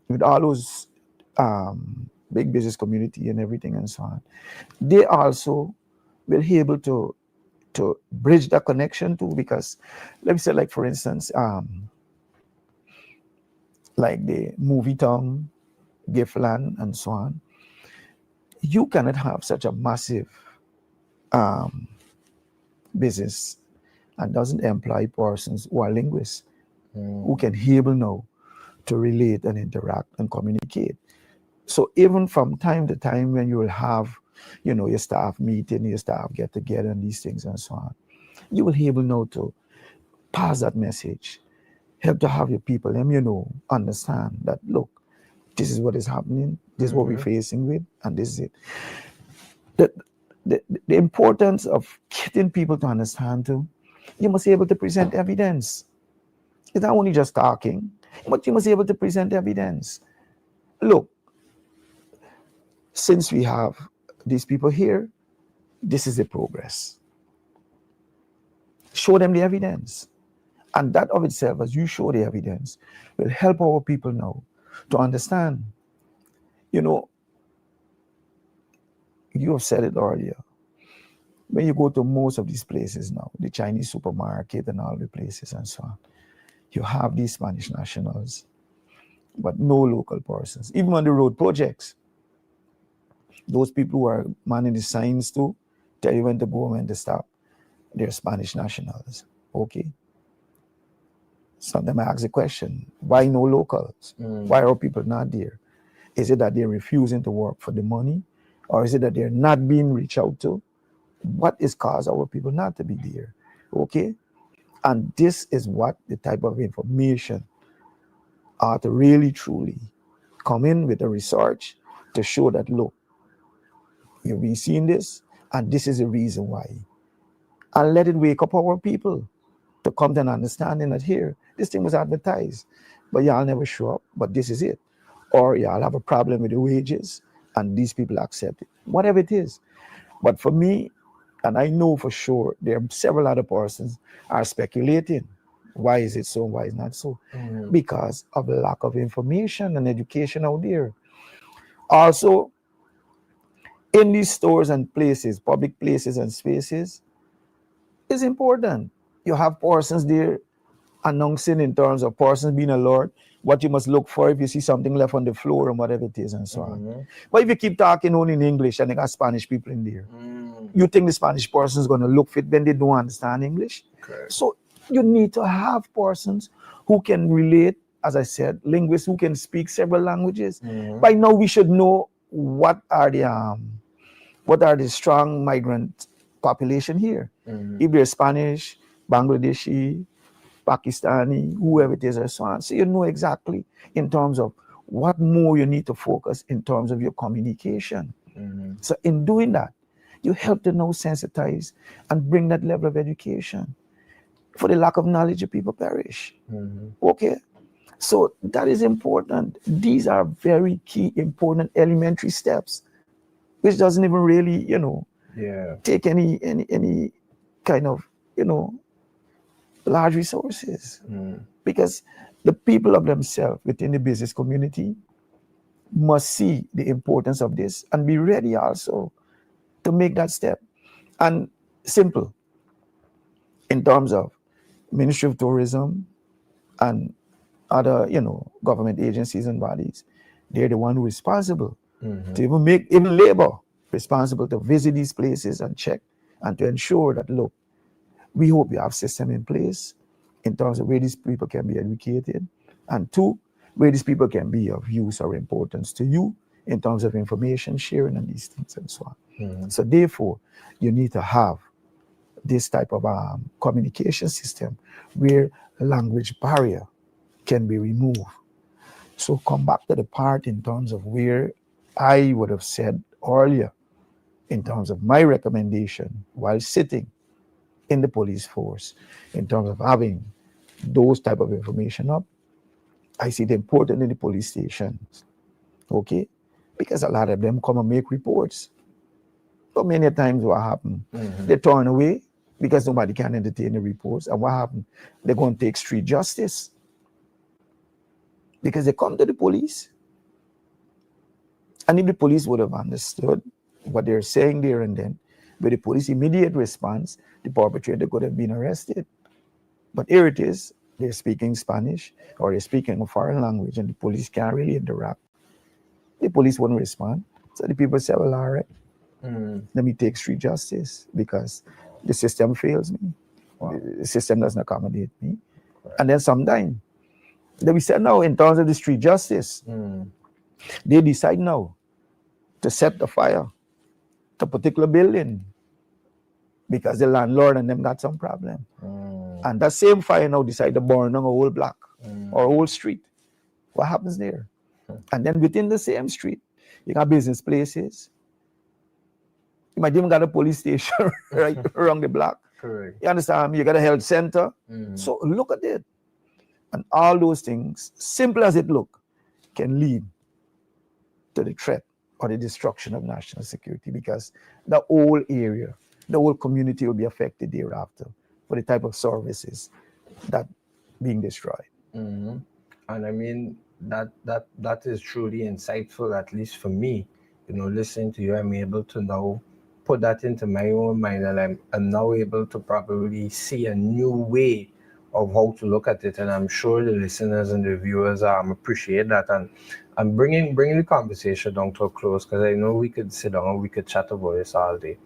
with all those big business community and everything and so on, they also will be able to bridge that connection too, because let me say, like for instance, like the movie town, Giftland and so on, you cannot have such a massive business and doesn't employ persons who are linguists, who can be able now to relate and interact and communicate. So even from time to time when you will have, your staff meeting, your staff get together and these things and so on, you will be able now to pass that message, help to have your people, understand that, look, this is what is happening, this is what we're facing with, and this is it. The importance of getting people to understand too, you must be able to present evidence. It's not only just talking, but you must be able to present evidence. Look, since we have these people here, this is the progress. Show them the evidence. And that of itself, as you show the evidence, will help our people now to understand. You have said it earlier. When you go to most of these places now, the Chinese supermarket and all the places and so on, you have these Spanish nationals, but no local persons. Even on the road projects, those people who are manning the signs to tell you when to go and when to stop, they're Spanish nationals. Okay? Sometimes I ask the question, why no locals? Why are people not there? Is it that they're refusing to work for the money? Or is it that they're not being reached out to? What is caused our people not to be there? Okay? And this is what the type of information are to really truly come in with a research to show that, look, you've been seeing this, and this is the reason why. And let it wake up our people. to come to an understanding that here, this thing was advertised, but y'all never show up, but this is it. Or y'all have a problem with the wages and these people accept it, whatever it is. But for me, and I know for sure, there are several other persons are speculating. Why is it so? Why is it not so? Because of the lack of information and education out there. Also, in these stores and places, public places and spaces, is important. You have persons there announcing in terms of persons being alert, what you must look for if you see something left on the floor and whatever it is and so on. But if you keep talking only in English and they got Spanish people in there, you think the Spanish person is going to look fit when they don't understand English? Correct. So you need to have persons who can relate, as I said, linguists who can speak several languages. By now we should know what are the strong migrant population here. If they're Spanish, Bangladeshi, Pakistani, whoever it is, and so on. So you know exactly in terms of what more you need to focus in terms of your communication. So in doing that, you help to now sensitize and bring that level of education. For the lack of knowledge, the people perish. Okay? So that is important. These are very key, important elementary steps, which doesn't even really, take any kind of, large resources. Because the people of themselves within the business community must see the importance of this and be ready also to make that step. And simple, in terms of Ministry of Tourism and other, government agencies and bodies, they're the one who is responsible to even labor responsible to visit these places and check and to ensure that, look, we hope you have system in place in terms of where these people can be educated, and two, where these people can be of use or importance to you in terms of information sharing and these things and so on. So therefore, you need to have this type of communication system where language barrier can be removed. So come back to the part in terms of where I would have said earlier, in terms of my recommendation while sitting in the police force, in terms of having those type of information up, I see the importance in the police stations, okay? Because a lot of them come and make reports. But many times what happens, they turn away because nobody can entertain the reports. And what happens? They're going to take street justice. Because they come to the police. And if the police would have understood what they're saying there and then, with the police immediate response, the perpetrator could have been arrested. But here it is, they're speaking Spanish or they're speaking a foreign language and the police can't really interact. The police wouldn't respond. So the people say, well, all right, let me take street justice because the system fails me. Wow. The system doesn't accommodate me. Right. And then sometime, then we said now in terms of the street justice, they decide now to set the fire to a particular building because the landlord and them got some problem. And that same fire now decide to burn on a whole block or a whole street. What happens there? And then within the same street, you got business places. You might even got a police station right around the block. Correct. You understand? You got a health center. So look at it. And all those things, simple as it look, can lead to the threat or the destruction of national security because the whole area, the whole community will be affected thereafter for the type of services that being destroyed. And I mean, that is truly insightful, at least for me. Listening to you, I'm able to now put that into my own mind, and I'm now able to probably see a new way of how to look at it. And I'm sure the listeners and the viewers appreciate that. And I'm bringing the conversation down to a close because I know we could sit down and we could chat about this all day.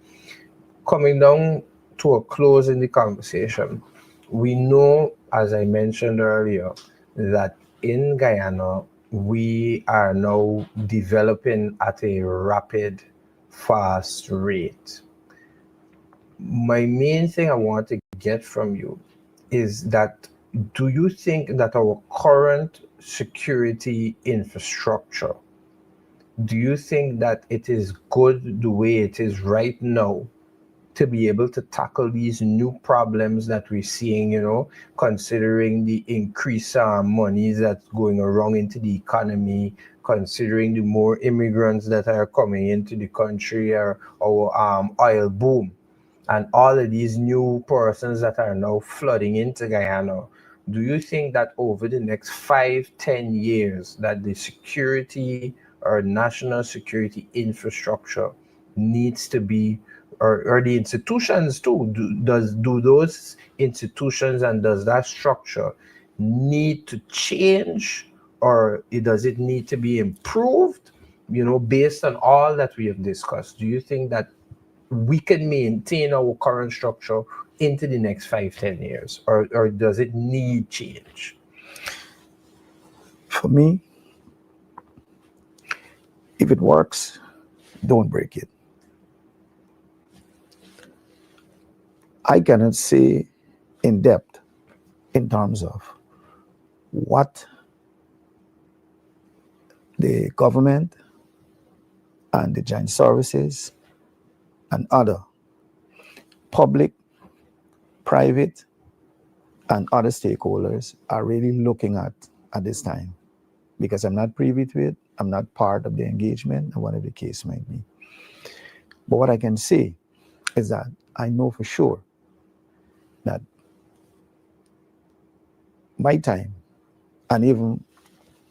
Coming down to a close in the conversation, we know, as I mentioned earlier, that in Guyana, we are now developing at a rapid, fast rate. My main thing I want to get from you is that, do you think that our current security infrastructure, do you think that it is good the way it is right now? to be able to tackle these new problems that we're seeing, considering the increased monies that's going around into the economy, considering the more immigrants that are coming into the country, or our oil boom, and all of these new persons that are now flooding into Guyana? Do you think that over the next 5, 10 years that the security or national security infrastructure needs to be, or the institutions too, do those institutions and does that structure need to change, or does it need to be improved, based on all that we have discussed? Do you think that we can maintain our current structure into the next 5, 10 years, or does it need change? For me, if it works, don't break it. I cannot say in depth in terms of what the government and the joint services and other public, private, and other stakeholders are really looking at this time, because I'm not privy to it, I'm not part of the engagement, and whatever the case might be. But what I can say is that I know for sure that my time, and even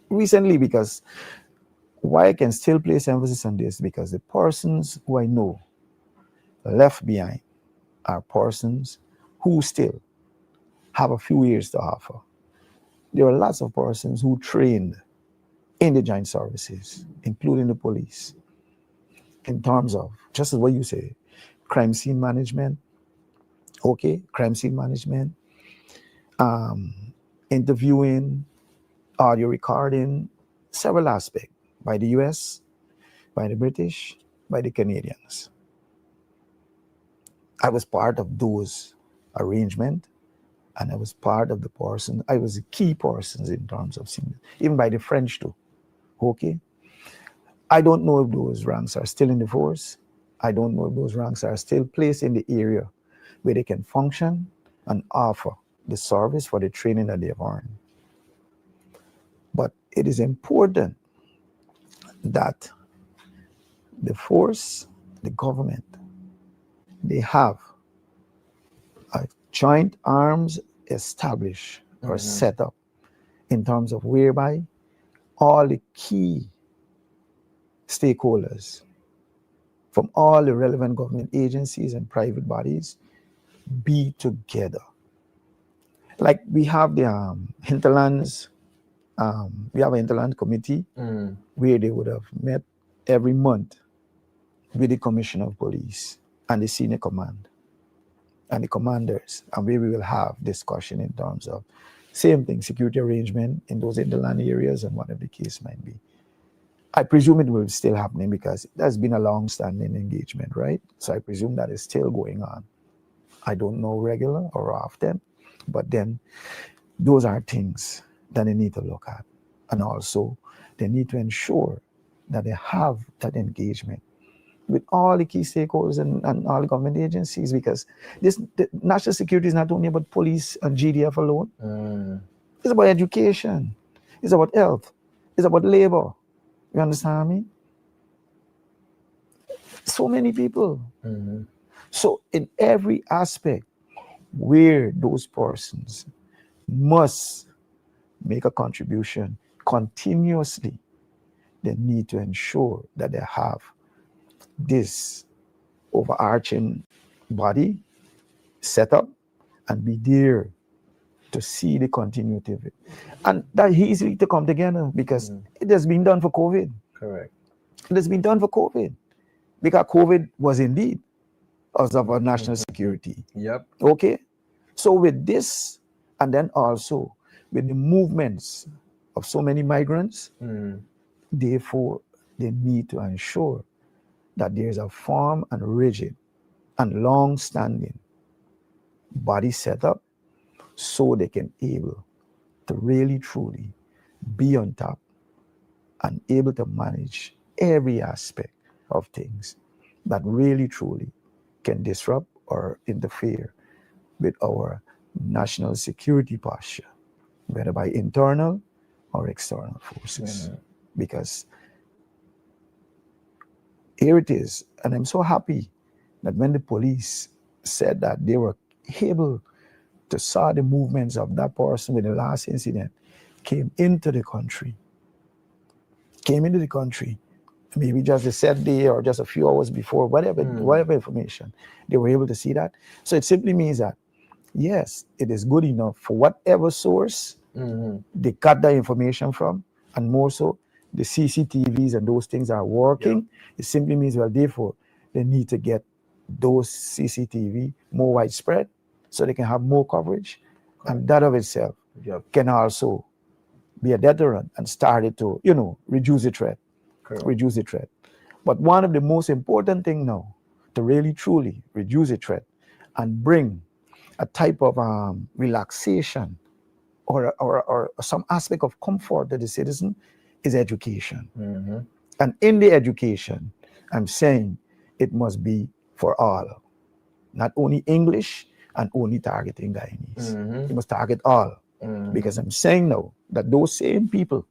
recently, because why I can still place emphasis on this, because the persons who I know left behind are persons who still have a few years to offer. There are lots of persons who trained in the joint services, including the police, in terms of, just as what you say, crime scene management, crime scene management, interviewing, audio recording, several aspects by the US, by the British, by the Canadians. I was part of those arrangements, and I was part of the person, I was the key persons in terms of seeing, even by the French too. I don't know if those ranks are still in the force. I don't know if those ranks are still placed in the area where they can function and offer the service for the training that they have earned. But it is important that the force, the government, they have a joint arms established or set up in terms of whereby all the key stakeholders from all the relevant government agencies and private bodies be together. Like we have the hinterlands, we have an hinterland committee where they would have met every month with the commissioner of police and the senior command and the commanders, and where we will have discussion in terms of same thing, security arrangement in those hinterland areas and whatever the case might be. I presume it will still happening because there's been a long-standing engagement, right? So I presume that is still going on. I don't know regular or often, but then those are things that they need to look at. And also, they need to ensure that they have that engagement with all the key stakeholders and all the government agencies, because the national security is not only about police and GDF alone. It's about education. It's about health. It's about labor. You understand me? So many people. So in every aspect where those persons must make a contribution continuously, they need to ensure that they have this overarching body set up and be there to see the continuity of it. And that easily to come together because it has been done for COVID. Correct. It has been done for COVID because COVID was indeed because of our national security. Yep. Okay. So with this, and then also with the movements of so many migrants, therefore they need to ensure that there's a firm and rigid and long-standing body setup so they can able to really truly be on top and able to manage every aspect of things that really truly can disrupt or interfere with our national security posture, whether by internal or external forces. Because here it is, and I'm so happy that when the police said that they were able to saw the movements of that person with the last incident came into the country, maybe just the said day or just a few hours before, whatever information, they were able to see that. So it simply means that, yes, it is good enough for whatever source they got that information from, and more so, the CCTVs and those things are working. It simply means, well, therefore, they need to get those CCTV more widespread so they can have more coverage. And that of itself can also be a deterrent and start it to, reduce the threat. Reduce the threat. But one of the most important things now to really truly reduce the threat and bring a type of relaxation or some aspect of comfort to the citizen is education. And in the education, I'm saying it must be for all, not only English and only targeting Guyanese. It must target all. Because I'm saying now that those same people,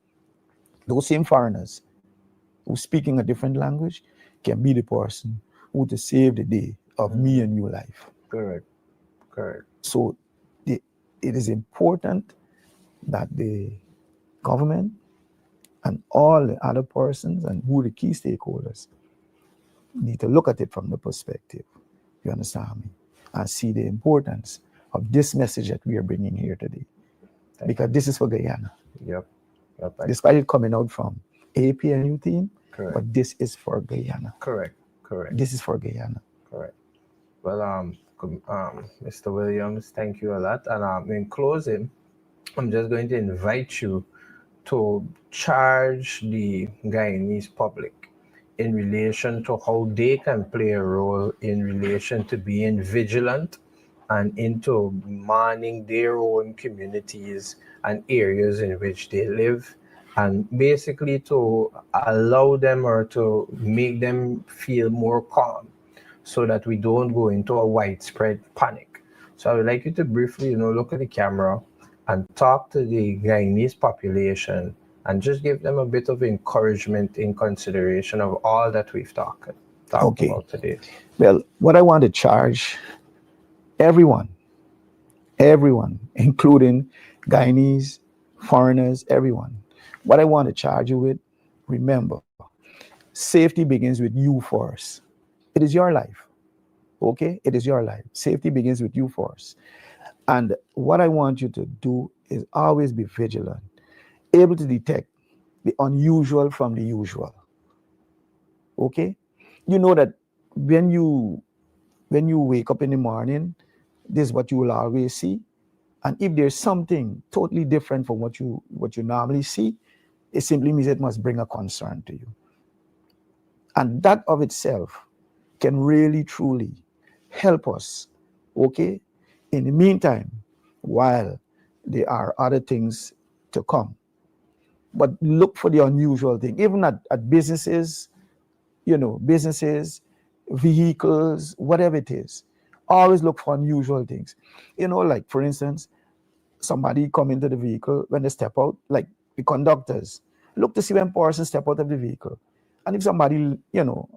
those same foreigners who speaking a different language can be the person who to save the day of me and your life. Correct. So it is important that the government and all the other persons and who the key stakeholders need to look at it from the perspective, you understand me, and see the importance of this message that we are bringing here today. Because this is for Guyana. Despite it coming out from APNU team, but this is for Guyana. Correct. This is for Guyana. Correct. Well, Mr. Williams, thank you a lot. And in closing, I'm just going to invite you to charge the Guyanese public in relation to how they can play a role in relation to being vigilant and into manning their own communities and areas in which they live, and basically to allow them or to make them feel more calm so that we don't go into a widespread panic. So I would like you to briefly, look at the camera and talk to the Guyanese population and just give them a bit of encouragement in consideration of all that we've talked about today. Well, what I want to charge everyone, including Guyanese, foreigners, everyone, what I want to charge you with, remember, safety begins with you first. It is your life, okay? It is your life. Safety begins with you first. And what I want you to do is always be vigilant, able to detect the unusual from the usual, okay? You know that when you wake up in the morning, this is what you will always see. And if there's something totally different from what you normally see, it simply means it must bring a concern to you. And that of itself can really, truly help us, okay? In the meantime, while there are other things to come. But look for the unusual thing, even at businesses, businesses, vehicles, whatever it is. Always look for unusual things. Like for instance, somebody come into the vehicle, when they step out, like the conductors, look to see when person step out of the vehicle. And if somebody,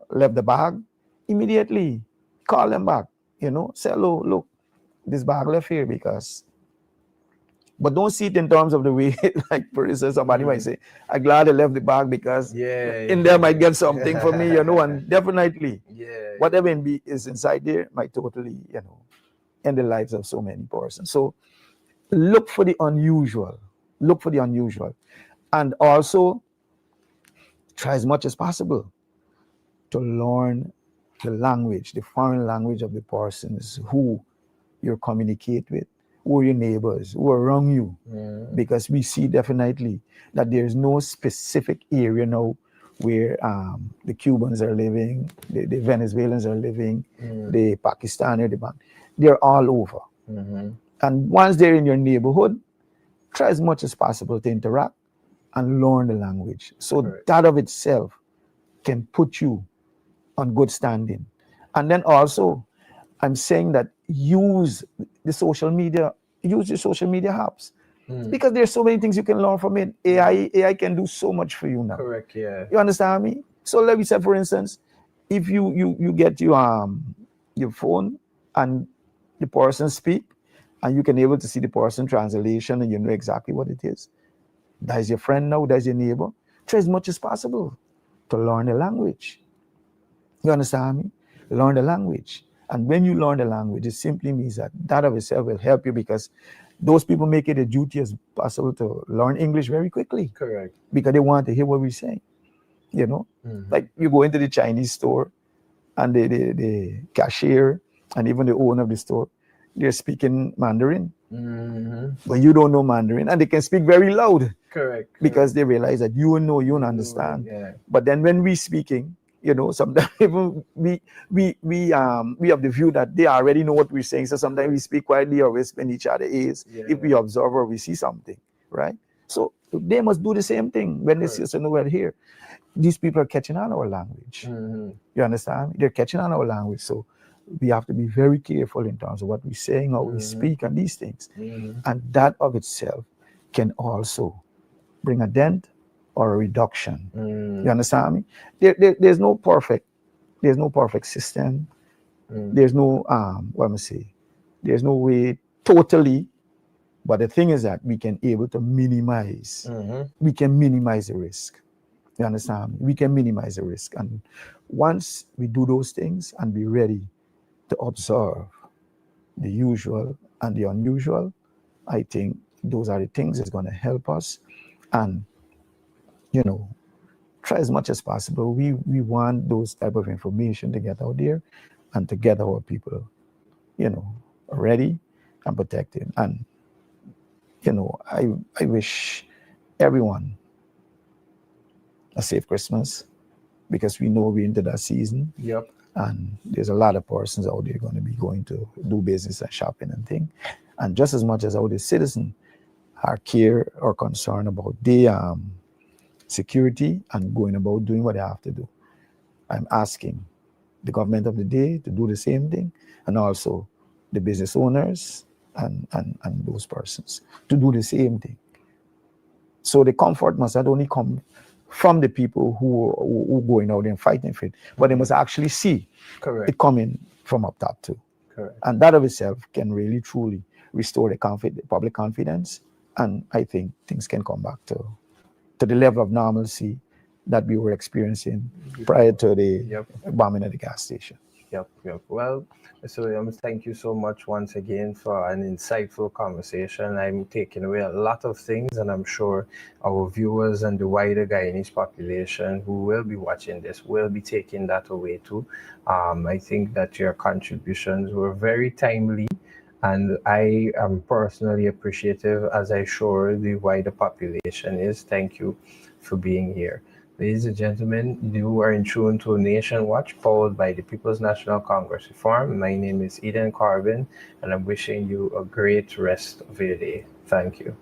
left the bag, immediately call them back, say, hello, look, this bag left here because, but don't see it in terms of the way, like for instance, somebody might say, I'm glad I left the bag because in there might get something for me, and definitely whatever is inside there might totally, end the lives of so many persons. So look for the unusual. And also try as much as possible to learn the language, the foreign language of the persons who you communicate with, who are your neighbors, who are around you. Because we see definitely that there's no specific area now where the Cubans are living, the Venezuelans are living, the Pakistani, they're all over. And once they're in your neighborhood, try as much as possible to interact and learn the language. So that of itself can put you on good standing. And then also, I'm saying that use the social media apps, because there's so many things you can learn from it. AI can do so much for you now. Correct, yeah. You understand me? So let me say, for instance, if you get your phone and the person speak, and you can able to see the person translation, and you know exactly what it is. That is your friend now, that's your neighbor. Try as much as possible to learn the language. You understand me? Learn the language. And when you learn the language, it simply means that of itself will help you, because those people make it a duty as possible to learn English very quickly. Correct. Because they want to hear what we're saying. You know? Like you go into the Chinese store, and the cashier and even the owner of the store, they're speaking Mandarin. But you don't know Mandarin, and they can speak very loud. Correct. Because they realize that you don't understand. Yeah. But then when we speaking, sometimes even we have the view that they already know what we're saying. So sometimes we speak quietly, or we spin each other ears if we observe or we see something, right? So they must do the same thing when they see us nowhere here. These people are catching on our language. You understand? They're catching on our language. So we have to be very careful in terms of what we're saying, how we speak, and these things. And that of itself can also bring a dent or a reduction. You understand me? There's no perfect system. There's no there's no way totally. But the thing is that we can able to minimize. We can minimize the risk. You understand me? We can minimize the risk. And once we do those things and be ready to observe the usual and the unusual, I think those are the things that's going to help us. And try as much as possible. We want those type of information to get out there, and to get our people, ready and protected. And I wish everyone a safe Christmas, because we know we're into that season. Yep. And there's a lot of persons out there going to be going to do business and shopping and things. And just as much as our citizens are care or concerned about their security and going about doing what they have to do, I'm asking the government of the day to do the same thing, and also the business owners and those persons to do the same thing. So the comfort must not only come from the people who going out there and fighting for it, but they must actually see it coming from up top too. Correct. And that of itself can really truly restore the public confidence, and I think things can come back to the level of normalcy that we were experiencing prior to the bombing at the gas station. Yep. Well, Mr. Williams, thank you so much once again for an insightful conversation. I'm taking away a lot of things, and I'm sure our viewers and the wider Guyanese population who will be watching this will be taking that away too. I think that your contributions were very timely, and I am personally appreciative, as I'm sure the wider population is. Thank you for being here. Ladies and gentlemen, you are in tune to Nation Watch, powered by the People's National Congress Reform. My name is Eden Corbin, and I'm wishing you a great rest of your day. Thank you.